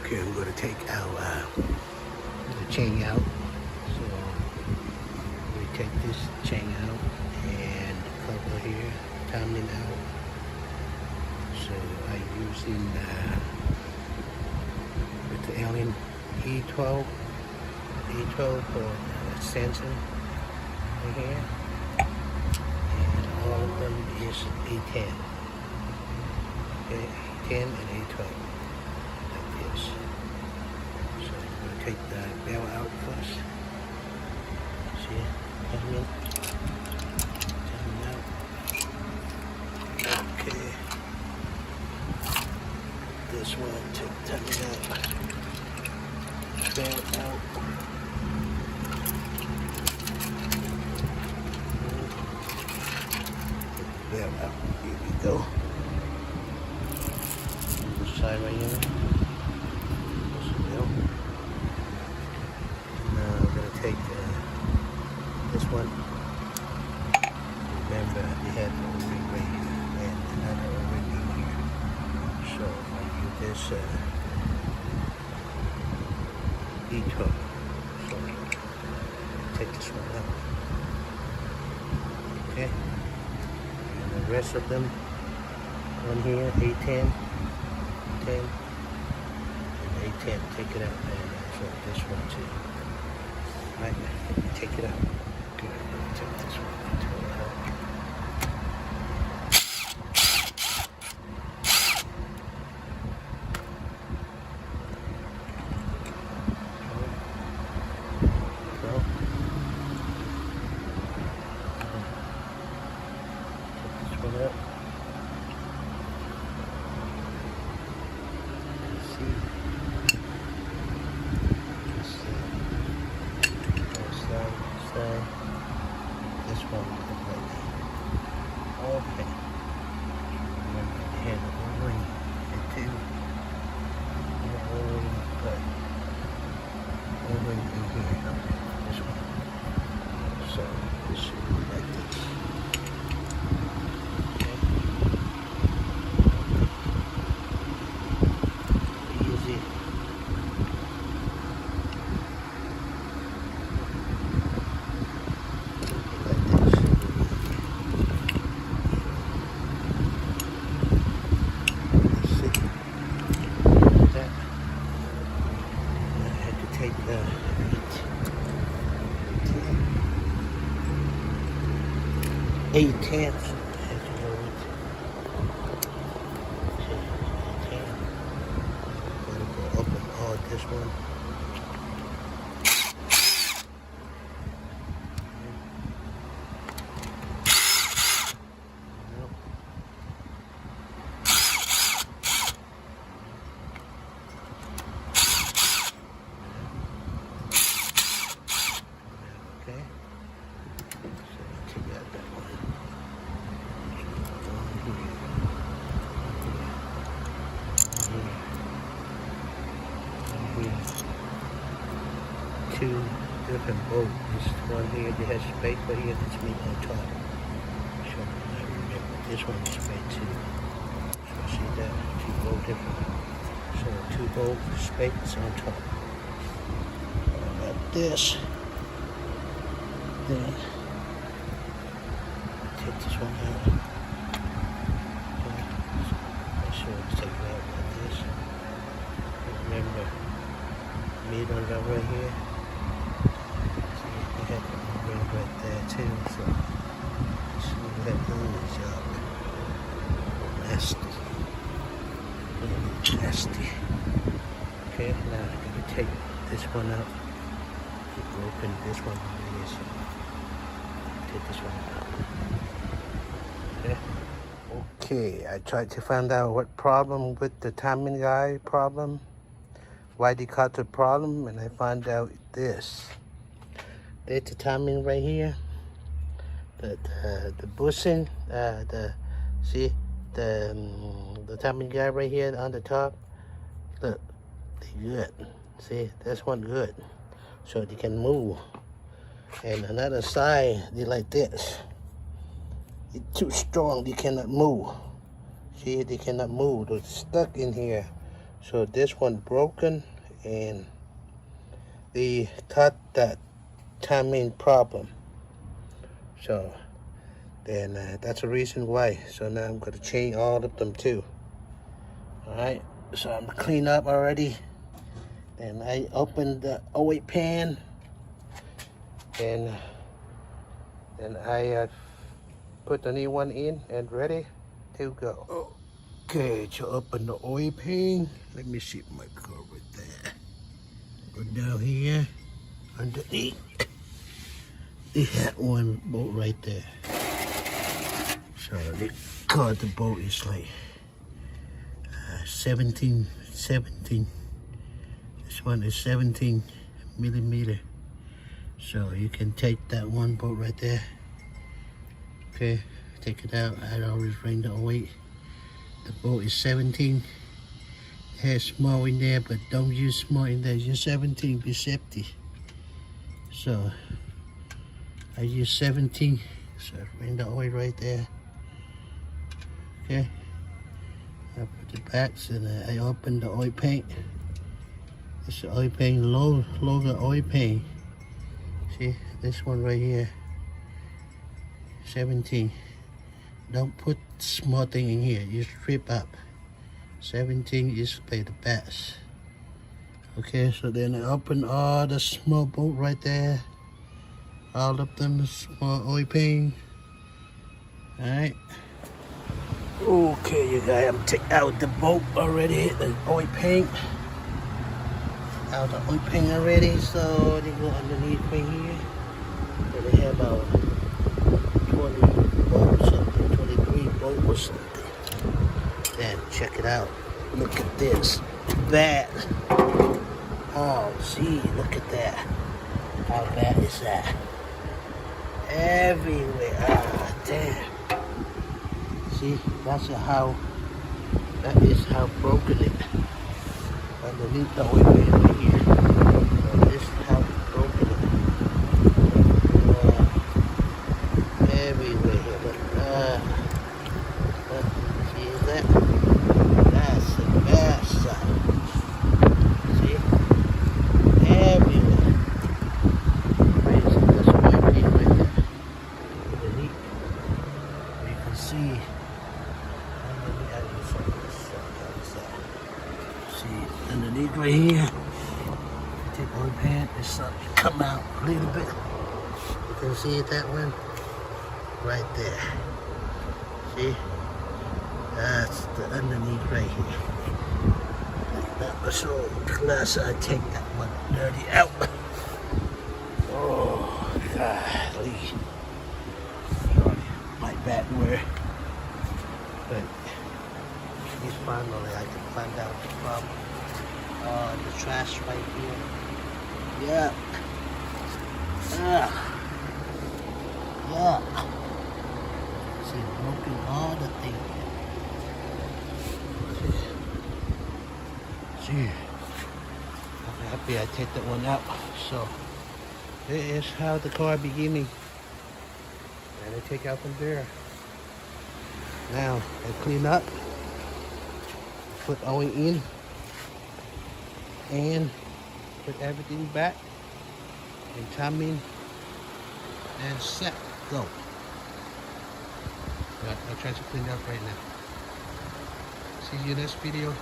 Okay, I'm going to take our the chain out. So we take this chain out and cover here, timing out. So I'm using with the Alien E12 for sensor right here, and all of them is A10. Okay, A10 and A12 like this. So I'm going to take the bell out first. See, timing out. Okay. This one to tighten out, bell out. Bell out. Here we go. This side right here. This bell. Now I'm gonna take this one. Remember, we had no ring right here and another ring in here. So I use this E12. So take this one out. Okay. And the rest of them on here, A10, 10, and A10. Take it out, and so this one too. Right, take it out. Good. Take this one out. This one like that. Okay. Remember they had a O-ring too. O-ring, but O-ring in here. This one. So this should be like this. Okay. Easy. Take the A10. Gotta go up and on this one. Two different bolts. This one here that has space right here, this meat on top. So I remember this one is space too. So see that? Two bolt different. So two bolt space on top. Like this. Then take this one out. Make sure it's taken out like this. Remember, meat on top right here. Right there too, so see that noise, y'all. Nasty. Really nasty. Okay, now I'm gonna take this one out. Open this one here, so take this one out. Okay, I tried to find out what problem with the timing guy problem. Why they caught the problem, and I found out this. There's the timing right here. The bushing, see the timing guy right here on the top. Look, they good. See, that's one good. So they can move. And another side, they like this. It's too strong, they cannot move. See, they cannot move. They're stuck in here. So this one broken, and they cut that timing problem. So then that's the reason why. So now I'm gonna change all of them too. All right, so I'm clean up already. Then I opened the 08 pan, and then I put the new one in and ready to go. Okay, to open the oil pan, let me see my car right there. Go down here, underneath. They had one bolt right there. So they called the bolt is like 17. This one is 17 millimeter. So you can take that one bolt right there. Okay, take it out. I always bring the 08. The bolt is 17. It has small in there, but don't use small in there. Use 17, be safety. So I use 17. So I bring the oil right there. Okay. I put the backs and I open the oil paint. It's the oil paint, longer oil paint. See, this one right here, 17. Don't put small thing in here, you strip up. 17 is play the best. Okay, so then I open all the small bolt right there. All of them small oil paint. Alright. Okay, you guys, I'm taking out the bolt already, the oil paint. Out the oil paint already, so they go underneath right here. So they have about 20 bolts, something, 23 bolts or something. Then check it out. Look at this. Bad. Oh, see, look at that. How bad is that? Everywhere. Ah, damn. See, that is how broken it. Underneath the oil pan right here. So this is how broken it. Everywhere here. Look. See that? That's the bad side. See? Everywhere. This oil pan right there. Underneath. You can see. Underneath right here, take oil pan, there's something come out a little bit. You can see that one right there. See? That's the underneath right here. That was so close, I take that one dirty out. Oh, golly. Sorry, my bad word. But at least finally I can find out the problem. The trash right here. Yeah. Yeah. See, broken all the things. See, I'm happy I take that one out. So, this is how the car beginning. And I take out from there. Now, I clean up. Put oil in. And put everything back and timing and set, go. But I'll try to clean up right now. See you next video.